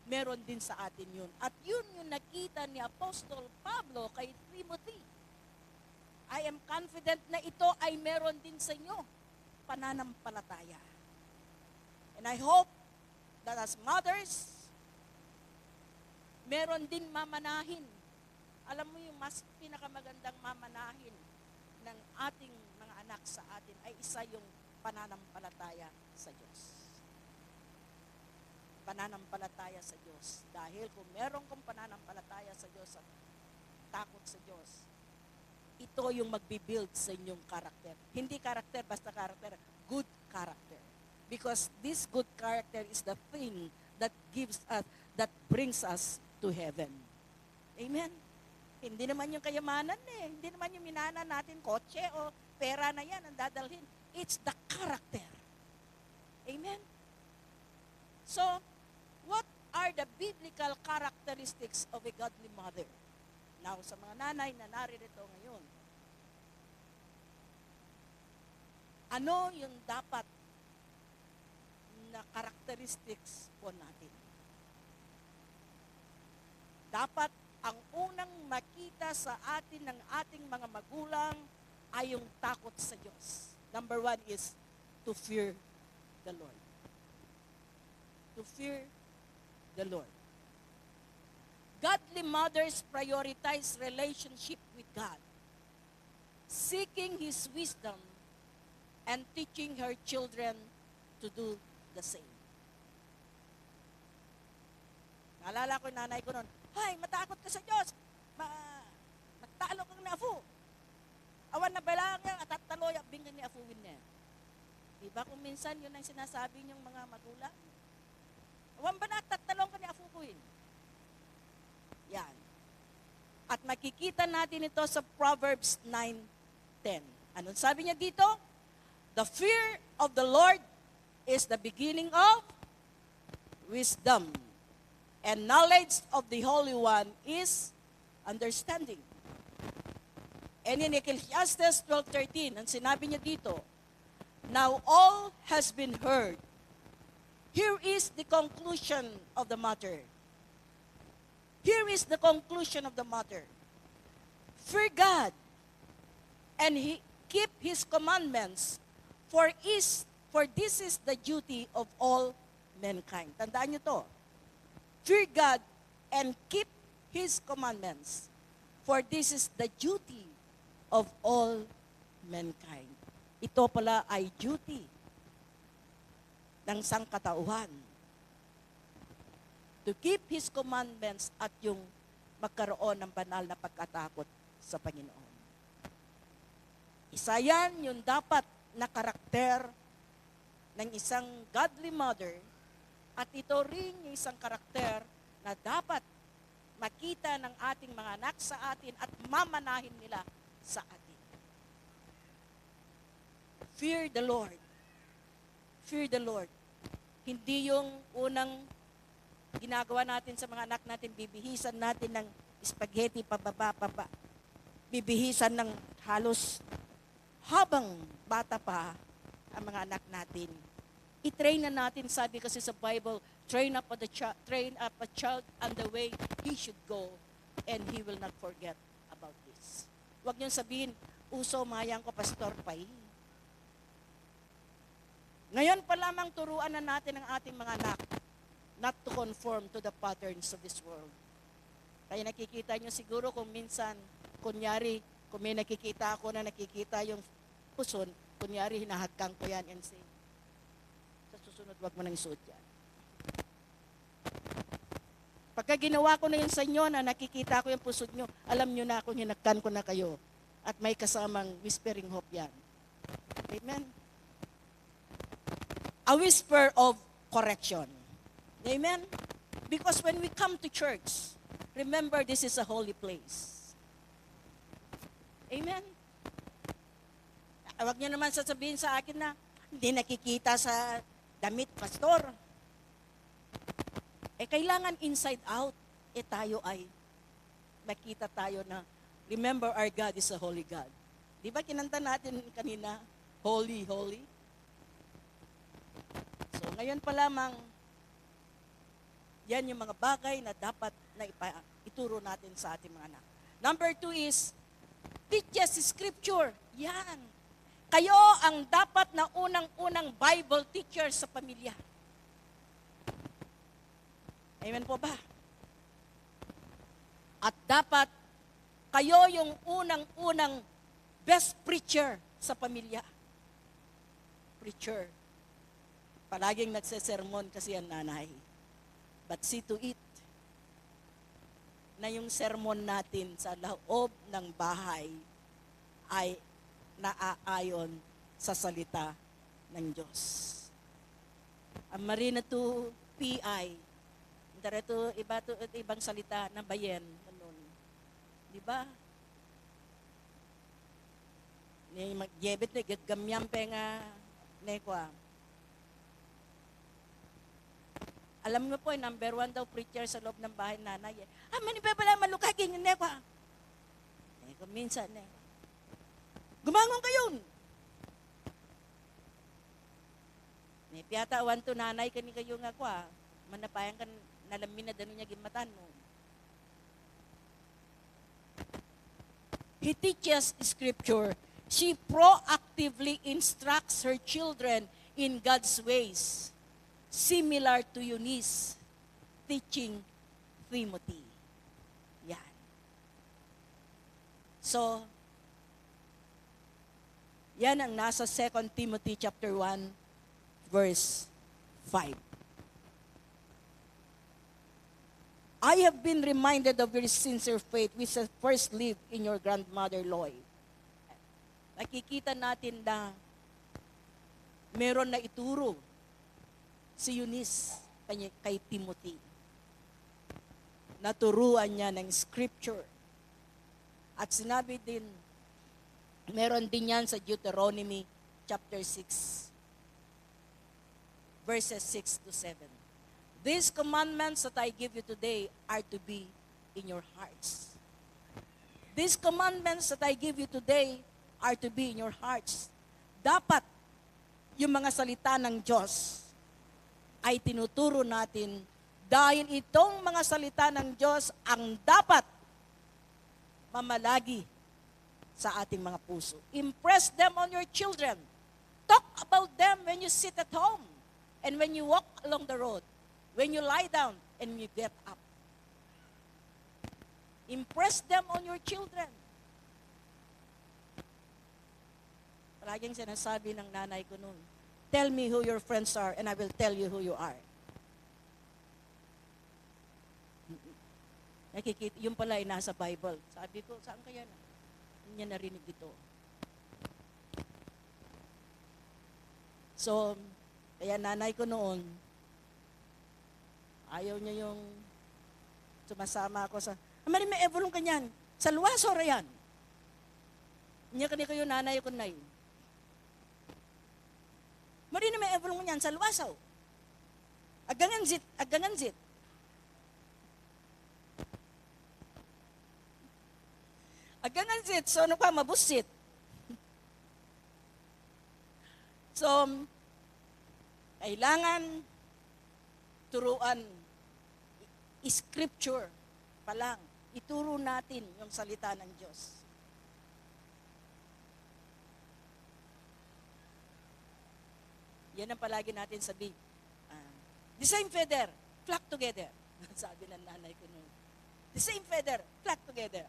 meron din sa atin yun. At yun yung nakita ni Apostol Pablo kay Timothy. I am confident na ito ay meron din sa inyo, pananampalataya. And I hope that as mothers, meron din mamanahin. Alam mo yung mas pinakamagandang mamanahin ng ating mga anak sa atin ay isa yung pananampalataya sa Diyos. Pananampalataya sa Diyos. Dahil kung meron kong pananampalataya sa Diyos at takot sa Diyos, ito yung magbibuild sa inyong karakter. Hindi karakter, basta karakter, good character. Because this good character is the thing that gives us, that brings us to heaven. Amen? Hindi naman yung kayamanan Hindi naman yung minana natin, kotse o pera na yan ang dadalhin. It's the character. Amen? So, what are the biblical characteristics of a godly mother? Now, sa mga nanay na naririto ngayon, ano yung dapat na characteristics po natin? Dapat ang unang makita sa atin ng ating mga magulang ay yung takot sa Diyos. Number 1 is to fear the Lord. To fear the Lord. Godly mothers prioritize relationship with God, seeking His wisdom and teaching her children to do the same. Naalala ko yung nanay ko noon, hay, matakot ka sa Diyos. Magtalo kang na afu. Awan na balang yan, at taloy, binggan ni afuwin niya. Diba kung minsan yun ang sinasabi niyong mga magulang? Awan ba na, tatalong ka ni afuwin? Yan. At makikita natin ito sa Proverbs 9:10. Anong sabi niya dito? The fear of the Lord is the beginning of wisdom. And knowledge of the Holy One is understanding. And in Ecclesiastes 12:13, ang sinabi niya dito, now all has been heard. Here is the conclusion of the matter. Here is the conclusion of the matter. Fear God and keep His commandments, for this is the duty of all mankind. Tandaan niyo to. Fear God and keep His commandments, for this is the duty of all mankind. Ito pala ay duty ng sangkatauhan. To keep His commandments at yung magkaroon ng banal na pagkatakot sa Panginoon. Isa yan yung dapat na karakter ng isang godly mother. At ito rin yung isang karakter na dapat makita ng ating mga anak sa atin at mamanahin nila sa atin. Fear the Lord. Fear the Lord. Hindi yung unang ginagawa natin sa mga anak natin, bibihisan natin ng spaghetti pababa. Bibihisan ng halos habang bata pa ang mga anak natin. I-train na natin, sabi kasi sa Bible, train up a child on the way he should go, and he will not forget about this. Huwag niyong sabihin, uso mayang ko, Pastor Pai. Ngayon pa lamang turuan na natin ang ating mga anak not to conform to the patterns of this world. Kaya nakikita niyo siguro kung minsan, kunyari, kung may nakikita ako na nakikita yung puson, kunyari hinahadkang ko yan and say, susunod, wag mo nang isuot yan. Pagka ginawa ko na yun sa inyo, na nakikita ko yung pusod nyo, alam nyo na kung hinagkan ko na kayo. At may kasamang whispering hope yan. Amen? A whisper of correction. Amen? Because when we come to church, remember this is a holy place. Amen? Huwag nyo naman sasabihin sa akin na, hindi nakikita sa damit, pastor. Kailangan inside out, tayo ay makita tayo na, remember our God is a holy God. Di ba kinanta natin kanina, holy, holy? So ngayon pa lamang, Yan yung mga bagay na dapat na ituro natin sa ating mga anak. Number 2 is, teaches scripture. Yan. Kayo ang dapat na unang-unang Bible teacher sa pamilya. Amen po ba? At dapat kayo yung unang-unang best preacher sa pamilya. Preacher. Palaging nagsesermon kasi ang nanay. But see to it na yung sermon natin sa loob ng bahay ay naaayon sa salita ng Diyos. Ang marina to PI, dito ibang salita na bayen, ganun. Di ba? Ni magyebit na gagamyam pe nga nekwa. Alam mo po, number 1 daw preacher sa loob ng bahay nanay. Manipa pala malukagin yung nekwa. Nekwa minsan nekwa. Gumangon kayo. May piyata awan to nanay kani kayo nga kwa. Manapayan kan nalamin na dano niya gimatan mo. He teaches scripture. She proactively instructs her children in God's ways, similar to Eunice teaching Timothy. Yan. So, yan ang nasa 2 Timothy chapter 1, verse 5. I have been reminded of your sincere faith which has first lived in your grandmother Loy. Nakikita natin na meron na ituro si Eunice kay Timothy. Naturuan niya ng scripture. At sinabi din, meron din yan sa Deuteronomy chapter 6, verses 6 to 7. These commandments that I give you today are to be in your hearts. These commandments that I give you today are to be in your hearts. Dapat yung mga salita ng Diyos ay tinuturo natin dahil itong mga salita ng Diyos ang dapat mamalagi sa ating mga puso. Impress them on your children. Talk about them when you sit at home and when you walk along the road, when you lie down and you get up. Impress them on your children. Palaging sinasabi ng nanay ko noon, tell me who your friends are and I will tell you who you are. Nakikita, yung pala ay nasa Bible. Sabi ko, saan kaya na? Hindi niya narinig ito. So, kaya nanay ko noon, ayaw niya yung sumasama ako sa, may evolong kanyan, sa luwaso rayan. Niya kani kayo nanay ko na yun. Mari na may evolong kanyan, sa luwasaw. Aganganzit. Aganganzit, so ano pa, mabusit. So, kailangan turuan, scripture pa lang, ituro natin yung salita ng Diyos. Yan ang palagi natin sabi. The same feather, flock together. Sabi ng nanay ko noon. The same feather, flock together.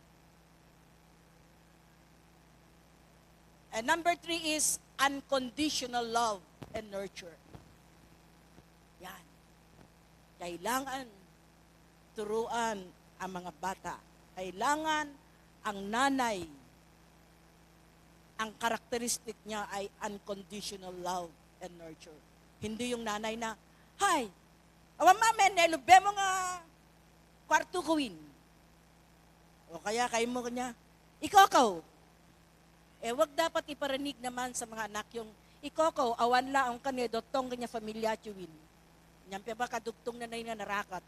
And number 3 is unconditional love and nurture. Yan. Kailangan turuan ang mga bata. Kailangan ang nanay, ang karakteristik niya ay unconditional love and nurture. Hindi yung nanay na, hay, awan mamen, nelube mo nga kwarto kuwin. O kaya kayo mo kanya, ikaw, wag dapat iparanig naman sa mga anak yung, ikaw, awan la ang kanya, dotong kanya familia chuwin. Nyampe ba kadugtong na nga narakat.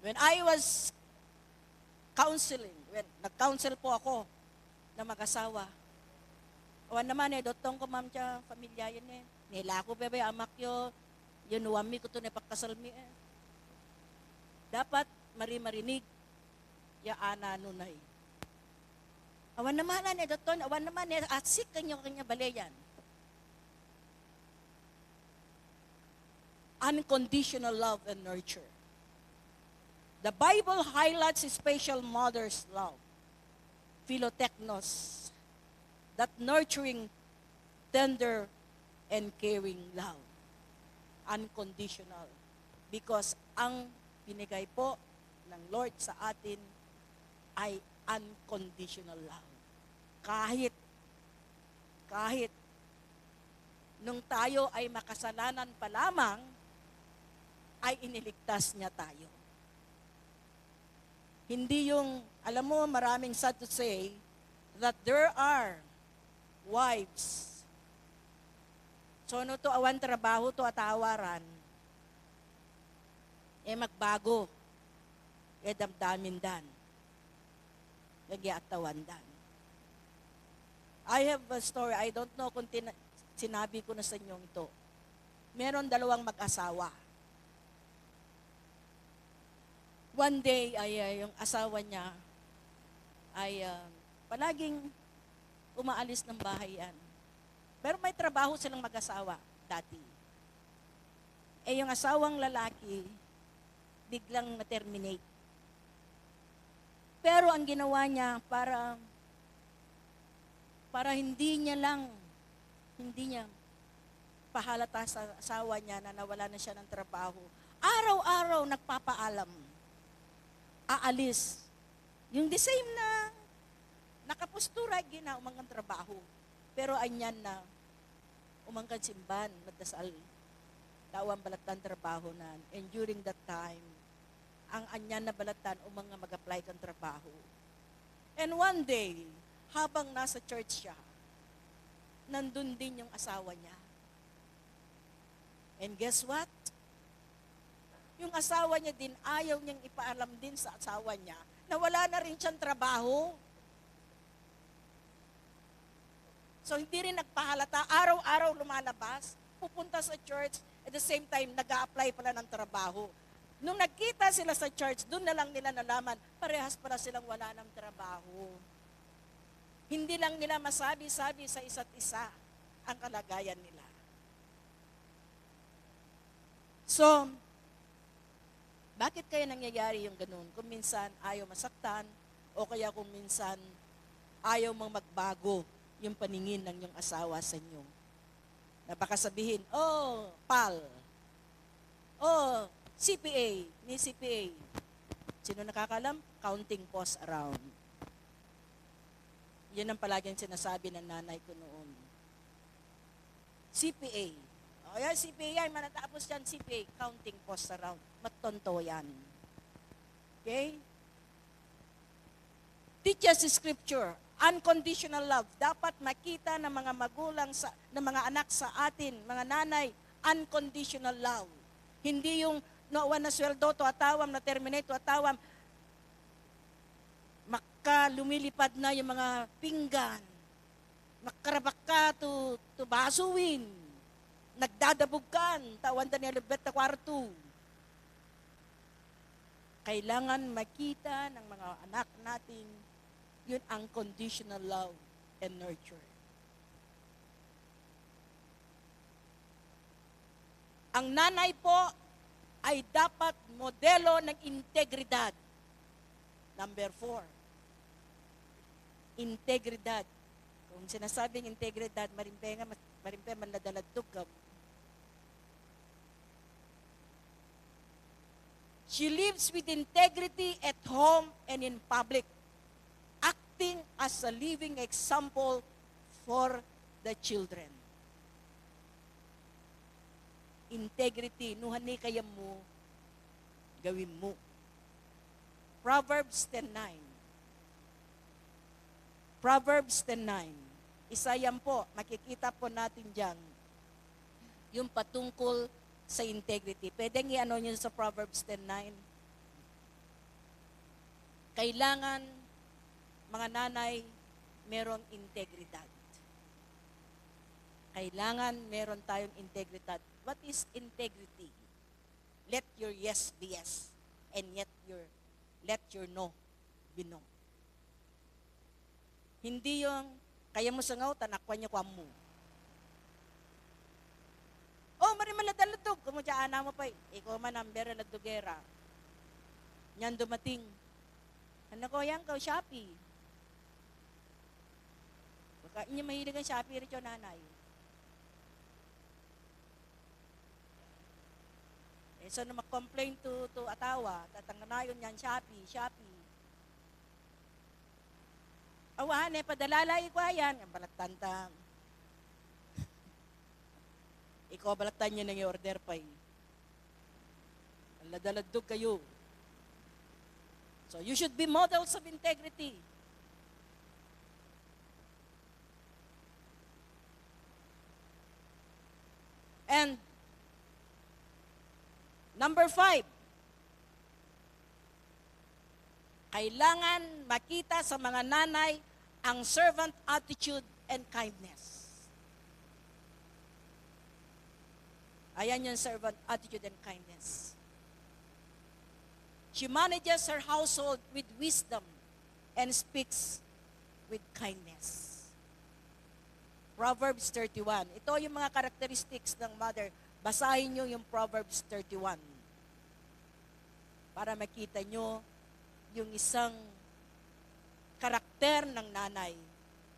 When I was counseling, when nag-counsel po ako na mag-asawa, awan naman dotong ko ma'am siya, familia yun nila ko bebe, amak yo, Yun, wami ko to na pagkasalmi eh. Dapat marinig, ya ana nunay. Awan naman na doton, awan naman atsik kanyo kanya balayan. Unconditional love and nurture. The Bible highlights special mother's love, Philoteknos, that nurturing, tender, and caring love. Unconditional. Because ang binigay po ng Lord sa atin ay unconditional love. Kahit nung tayo ay makasalanan pa lamang, ay iniligtas niya tayo. Hindi yung, alam mo, maraming sad to say that there are wives. So, no to awan trabaho to atawaran, magbago, damdamin dan, nagyatawan dan. I have a story, I don't know kung sinabi ko na sa inyo ito. Meron dalawang mag-asawa. One day, ay yung asawa niya ay palaging umaalis ng bahay yan. Pero may trabaho silang mag-asawa dati. Yung asawang lalaki, biglang na-terminate. Pero ang ginawa niya para hindi niya pahalata sa asawa niya na nawala na siya ng trabaho, araw-araw nagpapaalam. Aalis. Yung the same na nakapustura, umangkan trabaho. Pero anyan na umangkan simban, madasal, tawang balatan trabaho na. And during that time, ang anyan na balatan, umanga mag-apply kang trabaho. And one day, habang nasa church siya, nandun din yung asawa niya. And guess what? Yung asawa niya din, ayaw niyang ipaalam din sa asawa niya na wala na rin siyang trabaho. So, hindi rin nagpahalata. Araw-araw lumalabas, pupunta sa church, at the same time, nag-a-apply pala ng trabaho. Nung nagkita sila sa church, doon na lang nila nalaman, parehas pala silang wala ng trabaho. Hindi lang nila masabi-sabi sa isa't isa ang kalagayan nila. So, bakit kaya nangyayari yung ganun? Kung minsan ayaw masaktan, o kaya kung minsan ayaw mong magbago yung paningin ng yung asawa sa inyo. Na baka sabihin, oh, pal, oh, CPA, may CPA. Sino nakakalam? Counting post around. Yan ang palaging sinasabi ng nanay ko noon. CPA. O yan, CPA yan, manatapos yan, CPA, counting post around. Matonto yan. Okay? Teach us scripture, unconditional love. Dapat makita ng mga magulang, ng mga anak sa atin, mga nanay, unconditional love. Hindi yung noon na sweldo, to atawam, na terminate, to atawam, lumilipad na yung mga pinggan, makarabak ka to basuin, nagdadabugkan, tawan na nilibet na kwarto. Kailangan makita ng mga anak natin yun ang conditional love and nurture. Ang nanay po ay dapat modelo ng integridad. Number 4. Integridad. Kung sinasabing integridad, marimpe man nadaladtog ka. She lives with integrity at home and in public, acting as a living example for the children. Integrity, nuhani kaya mo, gawin mo. Proverbs 10:9. Proverbs 10:9. Isa yan po, makikita po natin dyan, yung patungkol sa integrity. Pwedeng i-ano nyo sa Proverbs 10:9. Kailangan, mga nanay, merong integridad. Kailangan meron tayong integridad. What is integrity? Let your yes be yes, and yet let your no be no. Hindi yung, kaya mo sangaw, tanakwan niyo kwa mo. Oh, marimaladalutog, kumudyaan mo pa, ikaw man ang bera ladugera. Nyan dumating. Ano ko yan, kau Shopee. Baka inyo mahilig ang Shopee rin yung nanay. So, na mag-complain to atawa, tatanganayon yan, Shopee. Awan, padalalay ko yan, ang balatantang. Ikaw balatan niya ng i-order pa eh. Aladaladog kayo. So, you should be models of integrity. And, number 5, kailangan makita sa mga nanay ang servant attitude and kindness. Ayan yung servant attitude and kindness. She manages her household with wisdom and speaks with kindness. Proverbs 31. Ito yung mga characteristics ng mother. Basahin nyo yung Proverbs 31 para makita nyo yung isang karakter ng nanay.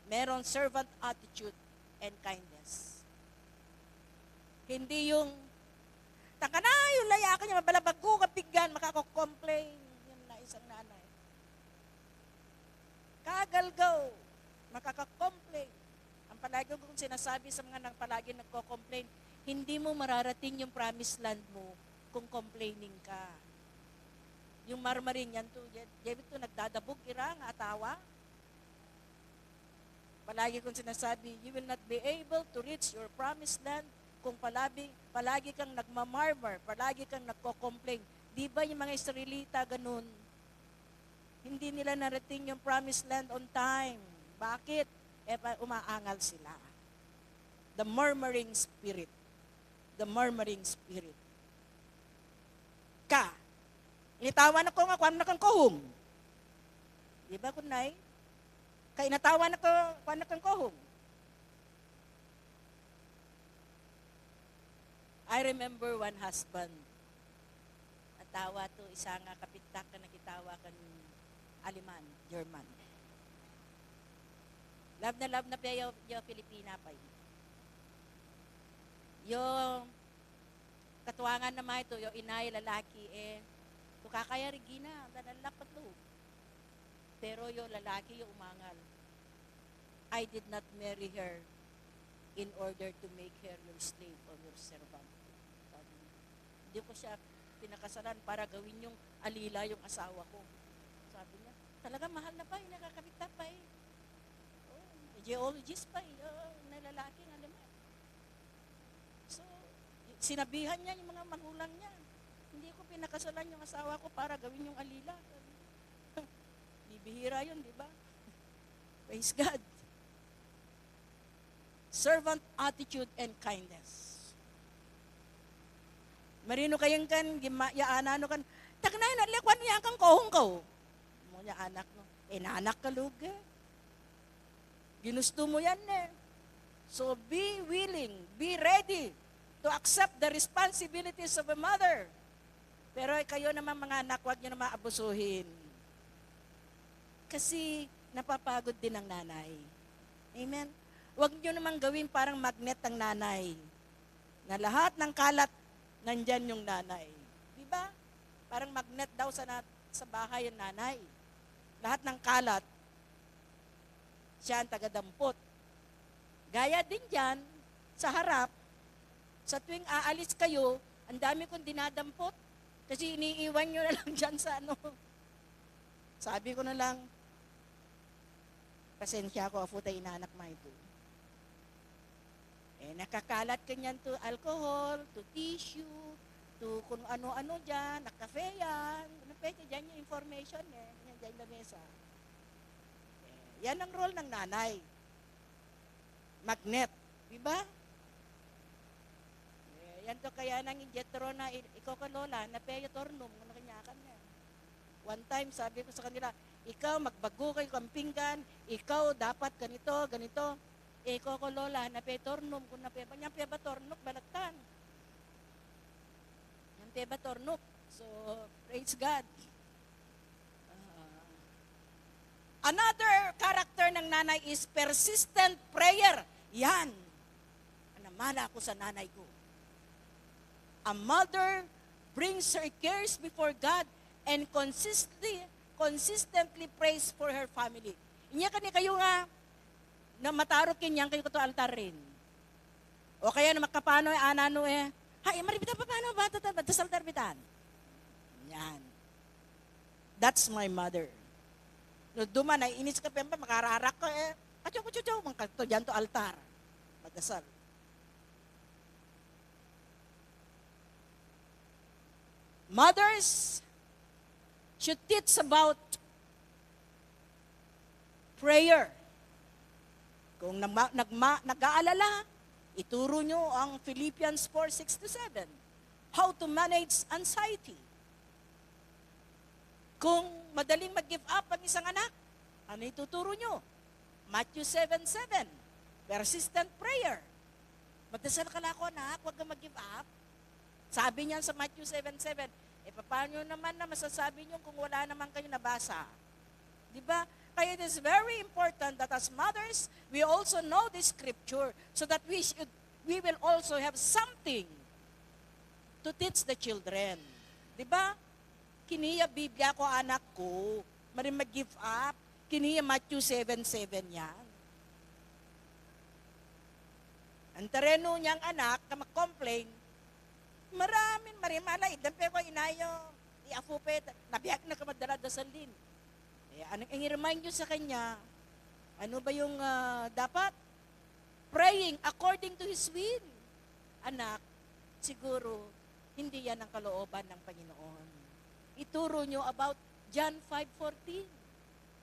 Meron servant attitude and kindness. Hindi yung taka na, yung layakan niya, mabalabag ko, kapigyan, makako-complain. Yun na isang nanay. Kagalgaw, makaka-complain. Ang palagi kong sinasabi sa mga nang palagi nagko-complain, hindi mo mararating yung promised land mo kung complaining ka. Yung marmarin yan to, David to nagdadabog, irang, atawa. Palagi kong sinasabi, you will not be able to reach your promised land kung palagi kang nagmamarmar, palagi kang nagko-complain. Di ba yung mga Israelita ganun? Hindi nila narating yung promised land on time. Bakit? Umaangal sila. The murmuring spirit. The murmuring spirit. Initawan ako nga, kwan na kang kohong. Di ba, kunay? Inatawan ako, kwan na kang kohong. I remember one husband. Atawa to, isa nga kapitak ka nakitawa kan Aliman, German. Love na pa yung Pilipina pa yun. Yung katuwangan naman ito, yung inay, lalaki, kakaya Regina, danalapat to. Pero yung lalaki, yung umangal. I did not marry her in order to make her your slave or your servant. Hindi ko siya pinakasalan para gawin yung alila yung asawa ko. Sabi niya, talaga mahal na pa, nakakabit na pa geologist pa na lalaking alaman. So, sinabihan niya yung mga magulang niya. Hindi ko pinakasalan yung asawa ko para gawin yung alila. Bibihira yun, di ba? Praise God. Servant attitude and kindness. Marino kayang kan, yaanano kan, tagnay na lekwan niya kang kohong ko. Mo niya anak no. Naanak ka luga. Ginusto mo yan So be willing, be ready to accept the responsibilities of a mother. Pero kayo naman mga anak, huwag nyo naman abusuhin. Kasi napapagod din ang nanay. Amen? Huwag nyo naman gawin parang magnet ang nanay. Na lahat ng kalat, nandyan yung nanay. Diba? Parang magnet daw sa bahay ang nanay. Lahat ng kalat, siya ang tagadampot. Gaya din dyan, sa harap, sa tuwing aalis kayo, ang dami kong dinadampot. Kasi iniiwan nyo na lang dyan sa Sabi ko na lang, pasensya ko, afuta inanak mo ito. Nakakalat ka niyan to alcohol, to tissue, to kung ano-ano dyan, nakafe yan. Pwede dyan yung information yan dyan na mesa. Yan ang role ng nanay. Magnet. Diba? Yan to kaya nang Jethro na ikaw ka lola, na peyo tornum, kung nakanyakan niya. One time, sabi ko sa kanila, ikaw magbago kayo kampinggan, ikaw dapat ganito, ganito. Ikaw ko lola, na peyo tornum, kung na peyo, yan peyo ba tornuk, balagtan. Yan peyo ba tornuk. So, praise God. Another character ng nanay is persistent prayer. Yan. Namana ako sa nanay ko. A mother brings her cares before God and consistently prays for her family. Inya kani kayo nga na matarok kinyan kayo to altar rin. O kaya na makapano anano hay maribita pa paano ba to sa altar bitan. Yan. That's my mother. No duman ay inis ka pa makararak ko Kacho mangkadto diyan to altar. Magdasal. Mothers should teach about prayer. Kung nag-aalala, ituro nyo ang Philippians 4:6-7. How to manage anxiety. Kung madaling mag-give up ang isang anak, ano ituturo nyo? Matthew 7:7. Persistent prayer. Magdasal ka lang ako, anak, huwag kang mag-give up. Sabi niyan sa Matthew 7:7, paano naman na masasabi niyo kung wala naman kayo nabasa? Di ba? Kaya it is very important that as mothers, we also know this scripture so that we will also have something to teach the children. Di ba? Kiniya Biblia ko anak ko, maring mag-give up. Kiniya Matthew 7:7 yan. Ang tereno niyang anak na mag-complain, maraming marimalay. Dampe ko inayo, iafupet, nabiyak na kamadala dasalin. Ang i-remind nyo sa kanya, ano ba yung dapat? Praying according to His will. Anak, siguro, hindi yan ang kalooban ng Panginoon. Ituro nyo about John 5:14.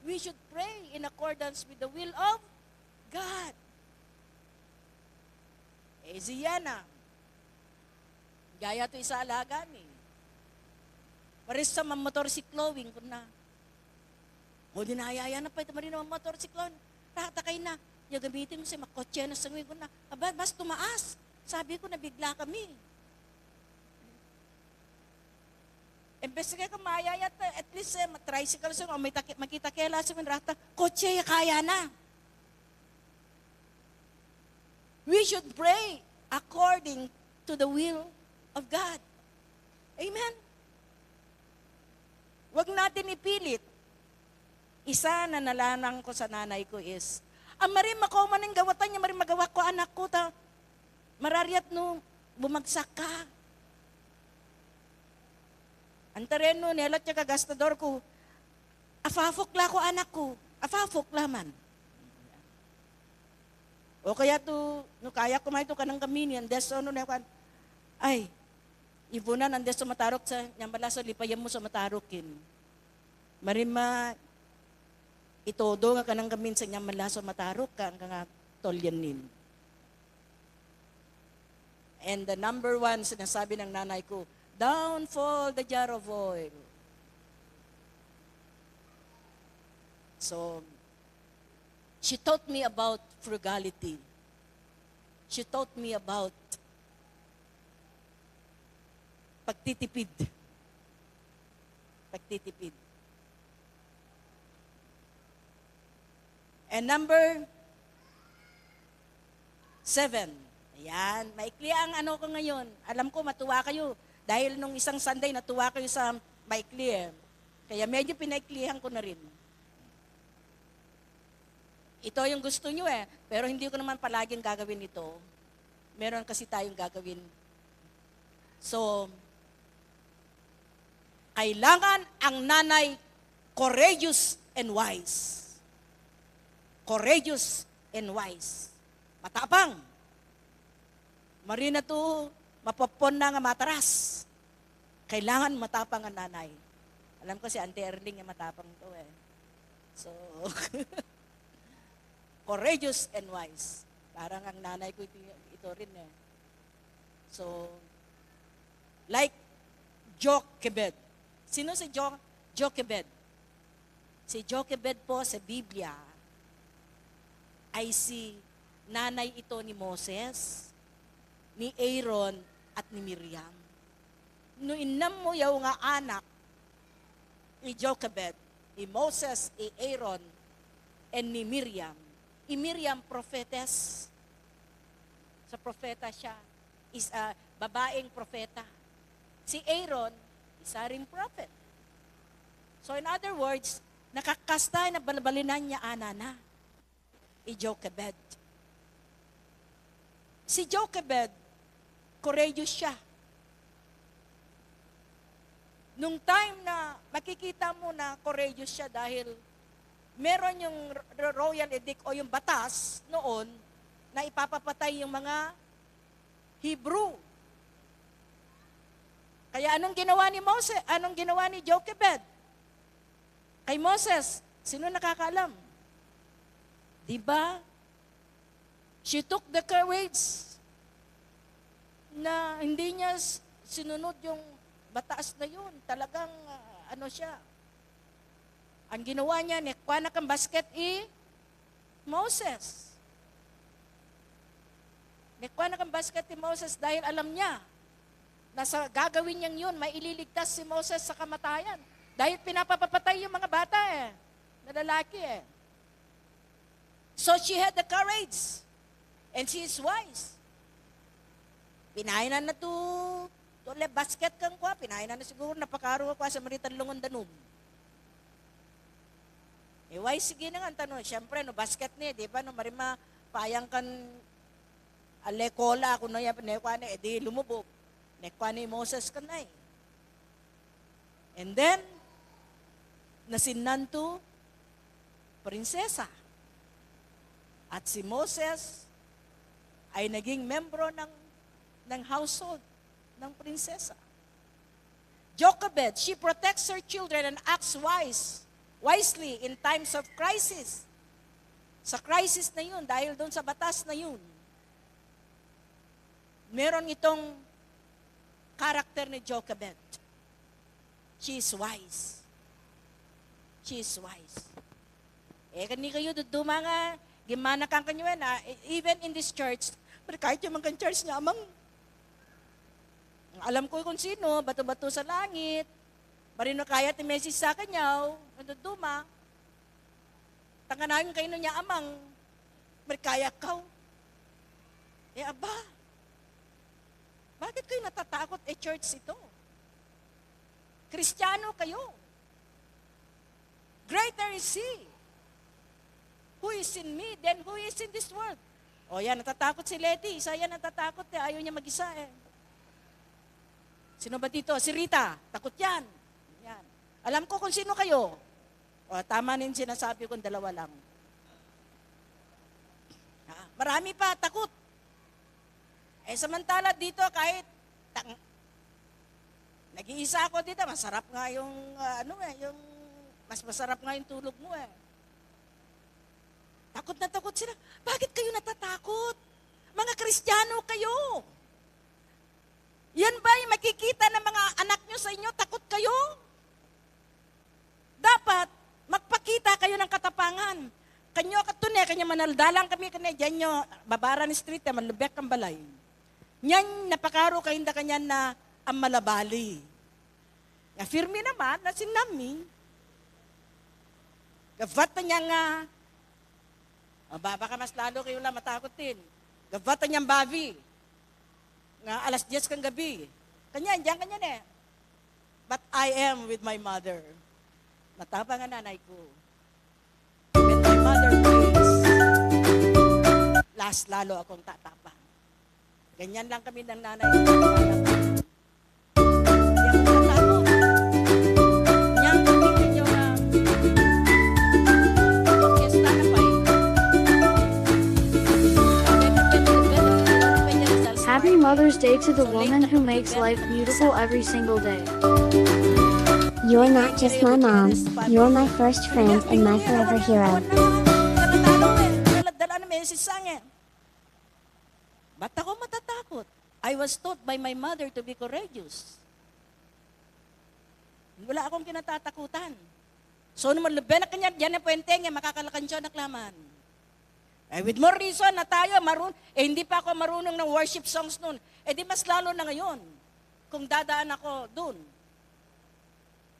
We should pray in accordance with the will of God. Ziyana, gaya to isa alaga ni. Paris sa motorsiklowing ko na. O dinayaya na pa ito marin ng motorsiklon. Tatakay na. Yung gamitin mo siya, makotse na sangwi ko na. Aba, mas tumaas. Sabi ko, nabigla kami. Imbes ka mayaya, at least tricycle siya, may makita kela siya, rata, kotse, kaya na. We should pray according to the will of God. Amen? Huwag natin ipilit. Isa na nalanang ko sa nanay ko is, marim ako maning gawatan niya, marim magawa ko anak ko, marariat no, bumagsak ka. Ang tereno, nelat niya kagastador ko, afafokla ko anak ko, afafokla man. O kaya to, no kaya kumain to kanang kami niyan, deso no na kan, ay, ibunan ang deso matarok sa nyambalaso, lipayam mo sa matarokin. Marima, itodo nga kanang gamin sa nyambalaso matarok ka, ang nga tolyanin. And the number one, sinasabi ng nanay ko, down fall the jar of oil. So, she taught me about frugality. She taught me about pagtitipid. Pagtitipid. And number 7. Ayan, maikli ang ano ko ngayon. Alam ko matuwa kayo. Dahil nung isang Sunday natuwa kayo sa maikli Kaya medyo pinaiklihan ko na rin. Ito yung gusto nyo pero hindi ko naman palaging gagawin ito. Meron kasi tayong gagawin. So, kailangan ang nanay courageous and wise. Courageous and wise. Matapang. Marina to, mapapon na nga mataras. Kailangan matapang ang nanay. Alam ko si Auntie Erling nga matapang to So, courageous and wise. Parang ang nanay ko ito rin So, like Jochebed. Sino si Jochebed? Si Jochebed po sa Biblia ay si nanay ito ni Moses, ni Aaron, at ni Miriam. No inam mo yaw nga anak ni Jochebed, ni Moses, ni Aaron, and ni Miriam. I Miriam, prophetess. Sa propeta siya. Is a babaeng propeta. Si Aaron, isa ring prophet. So in other words, nakakasta na balbalinan niya anana. I Jochebed. Si Jochebed, courageous siya. Nung time na makikita mo na courageous siya dahil meron yung royal edict o yung batas noon na ipapapatay yung mga Hebrew. Kaya anong ginawa ni Moses? Anong ginawa ni Jochebed? Kay Moses, sino nakakaalam? Diba? She took the courage na hindi niya sinunod yung batas na yun. Talagang, ano siya. Ang ginawa niya, nekwa na kang basket Moses. Nekwa na kang basket Moses dahil alam niya na sa gagawin niyang yun, may ililigtas si Moses sa kamatayan. Dahil pinapapatay yung mga bata na lalaki So she had the courage. And she is wise. Pinainan na to basket kang kwa, pinainan na siguro napakaro kwa sa maritan lungon danum. Wise sige na nga tanong, syempre no basket ni, di ba no marima payang kan alekola kuno ya nekwa ni edi lumubog. Nekwa ni Moses kanay. And then nasinnan to prinsesa. At si Moses ay naging membro ng household ng prinsesa. Jochebed, she protects her children and acts wisely in times of crisis. Sa crisis na yun, dahil doon sa batas na yun, meron itong karakter ni Jochebed. She is wise. She is wise. Kani kayo duduma nga, gimana kang kanyo even in this church, pero kahit yung mga church niya, amang, alam ko kung sino, bato-bato sa langit, marino kaya ti message sa kanyaw, duduma, tanganayon kayo niya amang, merkaya kaw. Aba, bakit kayo natatakot church ito? Kristiyano kayo. Greater is He who is in me than who is in this world. O yan, natatakot si Letty. Isa yan natatakot ayaw niya mag-isa Sino ba dito? Si Rita. Takot yan. Yan. Alam ko kung sino kayo. O, tama rin sinasabi kong dalawa lang. Marami pa, takot. Samantala dito kahit nag-iisa ako dito, masarap nga yung yung mas masarap nga yung tulog mo Takot na takot sila. Bakit kayo natatakot? Mga Kristiyano kayo. Yan ba yung makikita ng mga anak nyo sa inyo? Takot kayo? Dapat magpakita kayo ng katapangan. Kanyo katune, kanya manaldalang kami kanya dyan nyo, babaran street, malubek ang balay. Nyan, napakaro kayo na kanya na ang malabali. Firme naman na sinami. Gavat na niya nga, baka mas lalo kayo lang matakotin. Gavat na niyang babi. Nga alas 10 kang gabi. Kanya, kanya But I am with my mother. Matapang ang nanay ko. When my mother prays, last lalo akong tatapang. Ganyan lang kami ng nanay ko. Hindi ako tatakot. Niyang kapitid nyo na fiesta na pa Happy Mother's Day to the woman who makes life beautiful every single day. You're not just my mom, you're my first friend and my forever hero. Ba't ako matatakot? I was was taught by my mother to be courageous. Wala akong kinatatakutan. So, naman labi na kanya, diyan na puwente nga, makakalakan siya naklaman. With more reason na tayo, hindi pa ako marunong ng worship songs noon. Di mas lalo na ngayon, kung dadaan ako doon.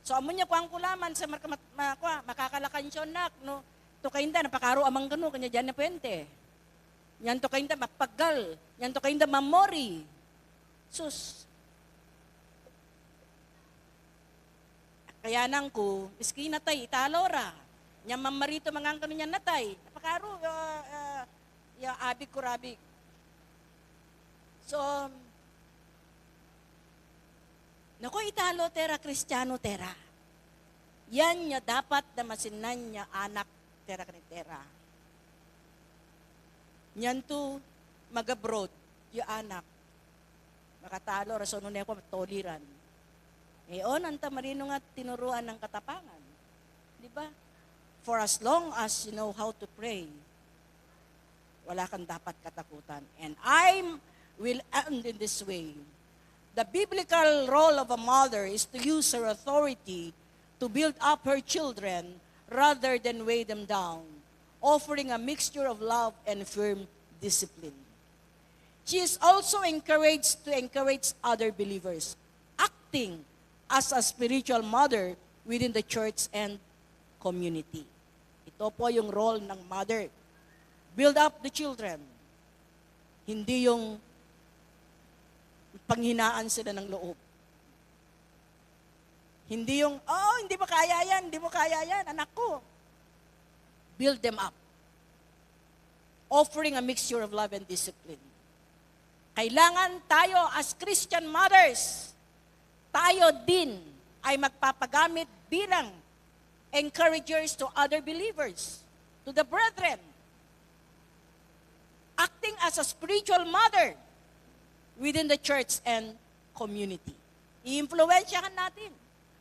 So, amo niya kuang kulaman sa makakalakan siya no? To kainda, napakaro amang gano, kanya diyan na puwente. Yan to kainda, mapaggal. Yan to kainda, mamori. Sus, kaya nang ko, iski natay, italora. Nya mamarito mga kanu niya natay. Napakaro, abig ko rabig. So, nako italo tera, Kristiyano tera. Yan niya dapat na masinan niya anak tera kanitera. Yan to, mag-abroad, yung anak. Makatalo, rason nun ako toliran. Ngayon, ang tamarino nga tinuruan ng katapangan. Di ba? For as long as you know how to pray, wala kang dapat katakutan. And I will end in this way. The biblical role of a mother is to use her authority to build up her children rather than weigh them down, offering a mixture of love and firm discipline. She is also encouraged to encourage other believers, acting as a spiritual mother within the church and community. Ito po yung role ng mother. Build up the children. Hindi yung panghinaan sila ng loob. Hindi yung, hindi mo kaya yan, anak ko. Build them up. Offering a mixture of love and discipline. Kailangan tayo as Christian mothers, tayo din ay magpapagamit bilang encouragers to other believers, to the brethren. Acting as a spiritual mother within the church and community. I-influensyahan natin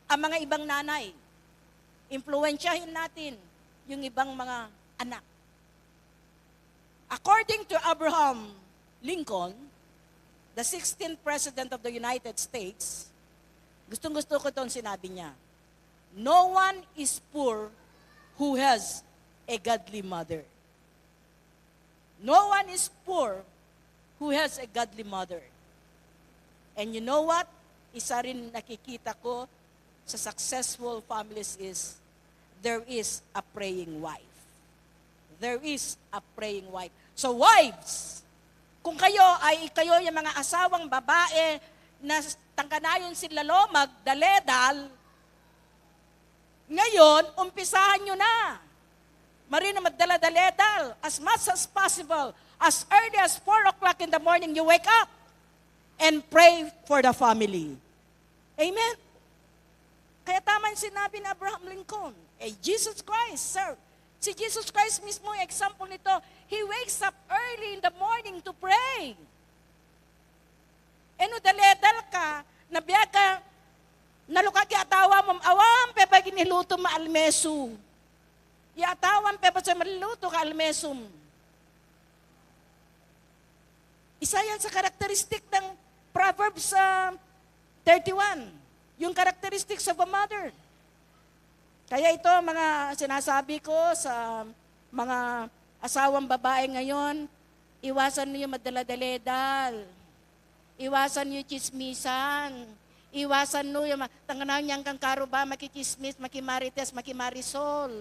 ang mga ibang nanay. Influensyahin natin yung ibang mga anak. According to Abraham Lincoln, the 16th President of the United States, gustong-gusto ko itong sinabi niya, no one is poor who has a godly mother. No one is poor who has a godly mother. And you know what? Isa rin nakikita ko sa successful families is, there is a praying wife. There is a praying wife. So wives, kung kayo yung mga asawang babae na tangkanayon sila lomag, daledal, ngayon, umpisahan nyo na. Marina magdala-daledal as much as possible. As early as 4 o'clock in the morning, you wake up and pray for the family. Amen? Kaya tama yung sinabi ni Abraham Lincoln. Jesus Christ, sir. Si Jesus Christ mismo yung example nito. He wakes up early in the morning to pray. No daledal ka, nabiya ka, nalukag atawa mo, awam, pepa giniluto ma almesu. Iatawan, pepa sa maluto ka almesum. Isa yan sa karakteristik ng Proverbs 31. Yung characteristics of a mother. Kaya ito, mga sinasabi ko sa mga asawang babae ngayon, iwasan niyo madala-daledal. Iwasan niyo chismisan. Iwasan niyo yung tanganaw niyang kang karo ba, makichismis, makimarites, makimarisol.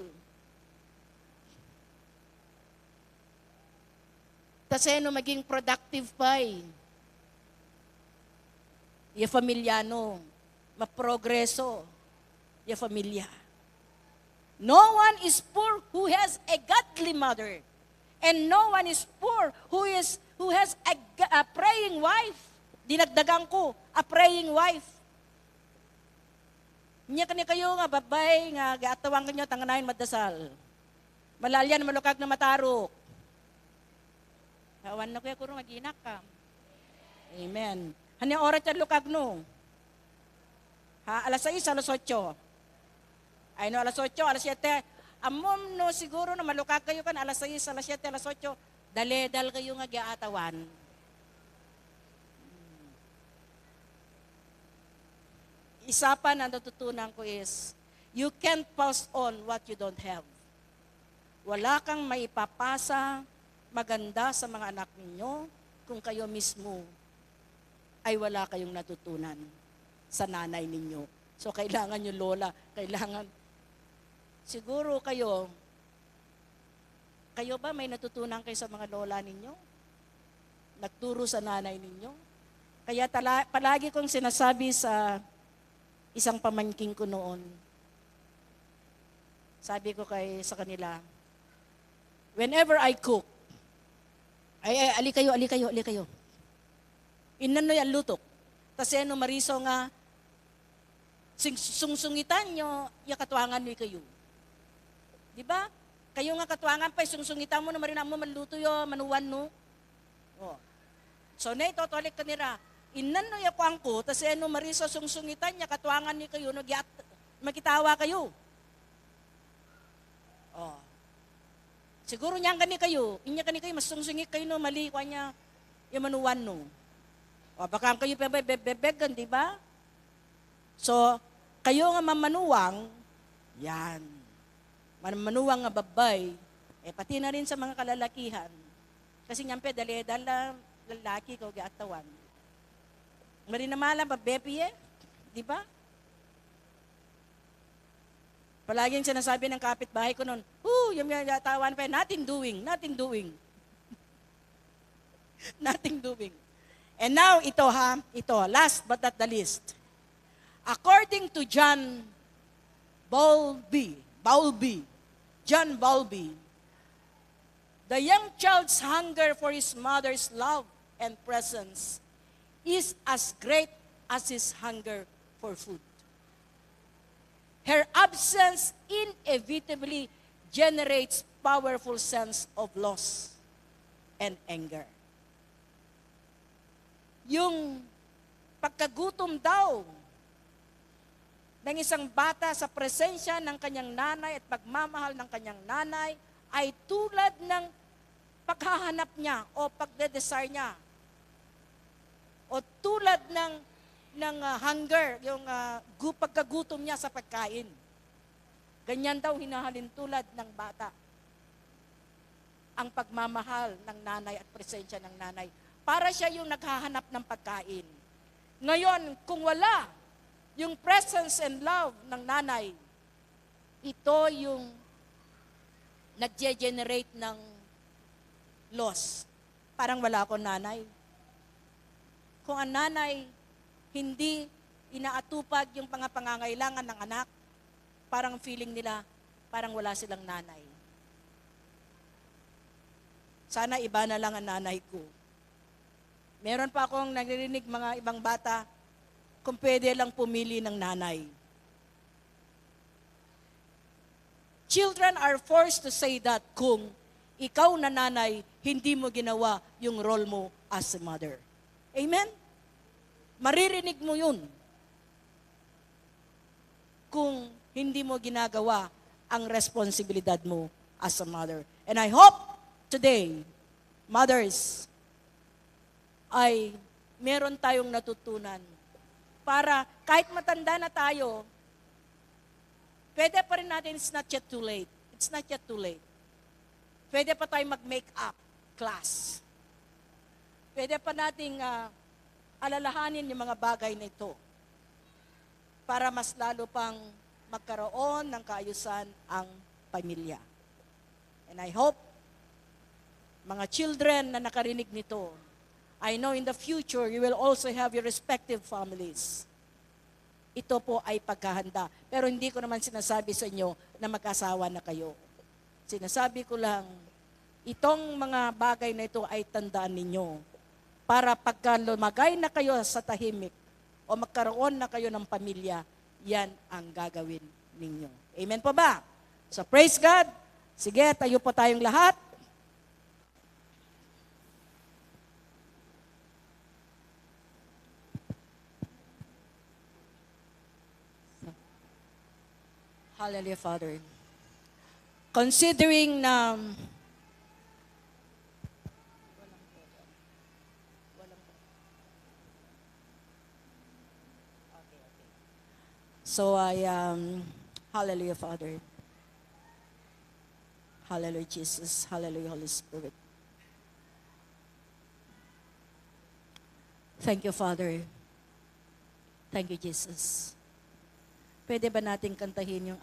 Kasi no, maging productive pa eh. Yung familyano, maprogreso. Yung familia. No one is poor who has a godly mother. And no one is poor who has a praying wife. Dinagdagan ko, a praying wife. Nya kani kayo nga babay nga gaatawang kanyo tanganayon madasal. Malalyan malukag na matarok. Awan na kuya kuro maginak ka. Amen. Hani oras yan lukag no. Alas 6, alas 8. Ay no, alas 8, alas 7. Amom no, siguro na malukag kayo kan alas 6, alas 7, alas 8. Daledal kayo nga giatawan. isa pa na natutunan ko is, you can't pass on what you don't have. Wala kang maipapasa maganda sa mga anak ninyo kung kayo mismo ay wala kayong natutunan sa nanay ninyo. So kailangan nyo, lola, kailangan, siguro kayo ba may natutunan kayo sa mga lola ninyo? Nagturo sa nanay ninyo? Kaya palagi kong sinasabi sa isang pamangkin ko noon, sabi ko sa kanila, whenever I cook, ali kayo. Inano yan lutok. Tapos ano mariso nga, sungsungitan nyo, yakatwangan nyo kayo. Di ba? Kayo nga katwangan pa, sungsungitan mo na marina mo, maluto yo, manuwan no. Oh. So na ito, tolik ka nila, inano yakwang ko, tapos ano mariso sungsungitan niya, katwangan nyo kayo, magkitawa kayo. Oh. Siguro niyan gani kayo, inya gani kayo, masungsungit kayo no, mali kwa niya, yung manuwan no. O baka kayo bebegan, di ba? So, kayo nga mamanuwang, yan. Mamanuwang nga babay, pati na rin sa mga kalalakihan. Kasi nga dala lalaki ko gatawan. Marinamala babepi di ba? Palaging sinasabi ng kapitbahay ko noon, yung yatawan pa, nothing doing. Nothing doing. And now, ito, last but not the least. According to John Bowlby, the young child's hunger for his mother's love and presence is as great as his hunger for food. Her absence inevitably generates powerful sense of loss and anger. Yung pagkagutom daw ng isang bata sa presensya ng kanyang nanay at pagmamahal ng kanyang nanay ay tulad ng paghahanap niya o pagde-desire niya o tulad ng hunger, yung pagkagutom niya sa pagkain. Ganyan daw hinahalin tulad ng bata ang pagmamahal ng nanay at presensya ng nanay. Para siya yung naghahanap ng pagkain. Ngayon, kung wala yung presence and love ng nanay, ito yung nag-generate ng loss. Parang wala akong nanay. Kung ang nanay hindi inaatupag yung pangangailangan ng anak, parang feeling nila, parang wala silang nanay. Sana iba na lang ang nanay ko. Meron pa akong narinig mga ibang bata, kung pwede lang pumili ng nanay. Children are forced to say that kung ikaw na nanay, hindi mo ginawa yung role mo as a mother. Amen? Maririnig mo yun kung hindi mo ginagawa ang responsibilidad mo as a mother. And I hope today, mothers, ay meron tayong natutunan para kahit matanda na tayo, pwede pa rin natin, it's not yet too late. It's not yet too late. Pwede pa tayong mag-make-up class. Pwede pa nating alalahanin yung mga bagay na ito para mas lalo pang magkaroon ng kaayusan ang pamilya. And I hope, mga children na nakarinig nito, I know in the future, you will also have your respective families. Ito po ay paghahanda. Pero hindi ko naman sinasabi sa inyo na mag-asawa na kayo. Sinasabi ko lang, itong mga bagay na ito ay tandaan ninyo para pagka lumagay na kayo sa tahimik o magkaroon na kayo ng pamilya, yan ang gagawin ninyo. Amen po ba? So praise God. Sige, tayo po tayong lahat. Hallelujah, Father. Considering na So hallelujah, Father. Hallelujah, Jesus. Hallelujah, Holy Spirit. Thank you, Father. Thank you, Jesus. Pwede ba natin kantahin yung